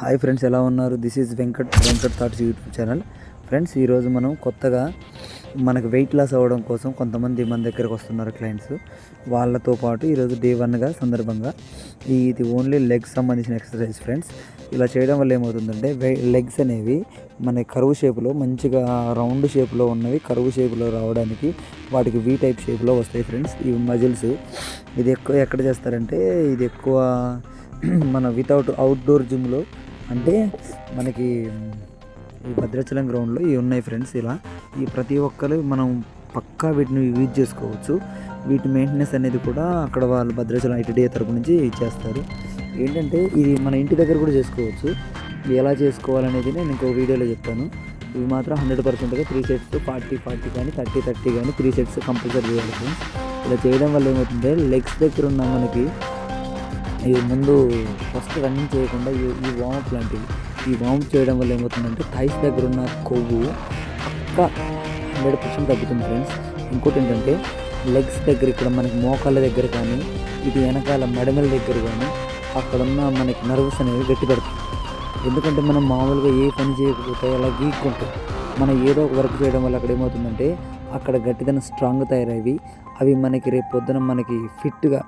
Hi friends, ఎలా ఉన్నారు? This is Venkat thoughts YouTube channel. Friends, ఈరోజు మనం కొత్తగా మనకు వెయిట్ లాస్ అవ్వడం కోసం కొంతమంది మన దగ్గరకు వస్తున్నారు క్లయింట్స్. వాళ్ళతో పాటు ఈరోజు డే 1గా సందర్భంగా ఇది ఓన్లీ లెగ్స్ సంబంధించిన ఎక్సర్సైజ్ ఫ్రెండ్స్. ఇలా చేయడం వల్ల ఏమవుతుందంటే లెగ్స్ అనేవి మన కరువు షేప్లో మంచిగా రౌండ్ షేప్లో ఉన్నవి కరువు షేప్లో రావడానికి వాటికి వీ టైప్ షేప్లో వస్తాయి ఫ్రెండ్స్. ఈ మజిల్స్ ఇది ఎక్కువ ఎక్కడ చేస్తారంటే ఇది ఎక్కువ మన అవుట్డోర్ జిమ్లో, అంటే మనకి ఈ భద్రాచలం గ్రౌండ్లో ఇవి ఉన్నాయి ఫ్రెండ్స్. ఇలా ఈ ప్రతి ఒక్కరు మనం పక్కా వీటిని యూజ్ చేసుకోవచ్చు. వీటి మెయింటెనెన్స్ అనేది కూడా అక్కడ వాళ్ళు భద్రాచలం ఐటీడీ తరపు నుంచి చేస్తారు. ఏంటంటే ఇది మన ఇంటి దగ్గర కూడా చేసుకోవచ్చు. ఎలా చేసుకోవాలనేది నేను ఇంకో వీడియోలో చెప్తాను. ఇవి మాత్రం 100%గా 3 సెట్స్ 40 కానీ 30 కానీ 3 సెట్స్ కంపల్సరీ చేయాలి ఫ్రెండ్స్. ఇలా చేయడం వల్ల ఏమవుతుందంటే లెగ్స్ దగ్గర ఉన్న మనకి ఇది ముందు ఫస్ట్ రన్నింగ్ చేయకుండా ఈ వార్మప్ లాంటివి ఈ వార్మప్ చేయడం వల్ల ఏమవుతుందంటే థైస్ దగ్గర ఉన్న కొవ్వు పక్కా 100% తగ్గుతుంది ఫ్రెండ్స్. ఇంకోటి ఏంటంటే లెగ్స్ దగ్గర ఇక్కడ మనకి మోకాళ్ళ దగ్గర కానీ ఇది వెనకాల మడమల దగ్గర కానీ అక్కడున్న మనకి నర్వస్ అనేవి గట్టి పడుతుంది. ఎందుకంటే మనం మామూలుగా ఏ పని చేయకపోతే అలా వీక్ ఉంటుంది. మనం ఏదో ఒక వర్క్ చేయడం వల్ల అక్కడ ఏమవుతుందంటే అక్కడ గట్టిదనం స్ట్రాంగ్ తయారవి అవి మనకి రేపు పొద్దున మనకి ఫిట్గా,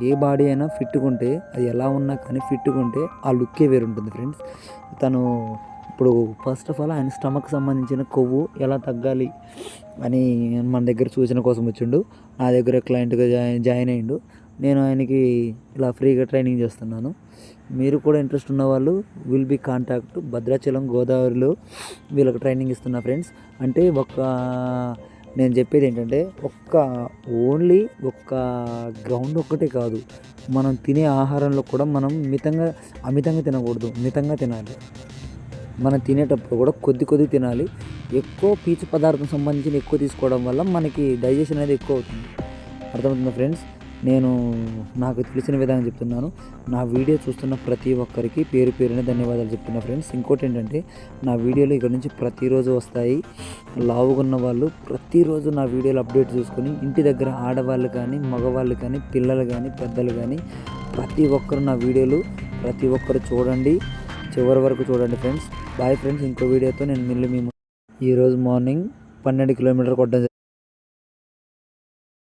ఏ బాడీ అయినా ఫిట్గా ఉంటే అది ఎలా ఉన్నా కానీ ఫిట్గా ఉంటే ఆ లుక్కే వేరుంటుంది ఫ్రెండ్స్. తను ఇప్పుడు ఫస్ట్ ఆఫ్ ఆల్ ఆయన స్టమక్ సంబంధించిన కొవ్వు ఎలా తగ్గాలి అని మన దగ్గర సూచన కోసం వచ్చిండు. నా దగ్గర క్లయింట్గా జాయిన్ అయ్యిండు. నేను ఆయనకి ఇలా ఫ్రీగా ట్రైనింగ్ చేస్తున్నాను. మీరు కూడా ఇంట్రెస్ట్ ఉన్న వాళ్ళు విల్ బీ కాంటాక్ట్. భద్రాచలం గోదావరిలో వీళ్ళకి ట్రైనింగ్ ఇస్తున్నా ఫ్రెండ్స్. అంటే నేను చెప్పేది ఏంటంటే ఓన్లీ గ్రౌండ్ ఒక్కటే కాదు, మనం తినే ఆహారంలో కూడా మనం అమితంగా తినకూడదు, మితంగా తినాలి. మనం తినేటప్పుడు కూడా కొద్ది తినాలి. ఎక్కువ పీచు పదార్థం సంబంధించిన ఎక్కువ తీసుకోవడం వల్ల మనకి డైజెషన్ అనేది ఎక్కువ అవుతుంది. అర్థమవుతుందా ఫ్రెండ్స్? నేను నాకు తెలిసిన విధానం చెప్తున్నాను. నా వీడియో చూస్తున్న ప్రతి ఒక్కరికి పేరు పేరునే ధన్యవాదాలు చెప్తున్నా ఫ్రెండ్స్. ఇంకోటి ఏంటంటే నా వీడియోలు ఇక్కడ నుంచి ప్రతిరోజు వస్తాయి. లావుగున్న వాళ్ళు ప్రతిరోజు నా వీడియోలు అప్డేట్ చూసుకొని ఇంటి దగ్గర ఆడవాళ్ళు కానీ మగవాళ్ళు కానీ పిల్లలు కానీ పెద్దలు కానీ ప్రతి ఒక్కరు నా వీడియోలు ప్రతి ఒక్కరు చూడండి, చివరి వరకు చూడండి ఫ్రెండ్స్. Bye friends. ఇంకో వీడియోతో నేను ఈరోజు మార్నింగ్ 12 కిలోమీటర్లు కొట్టడం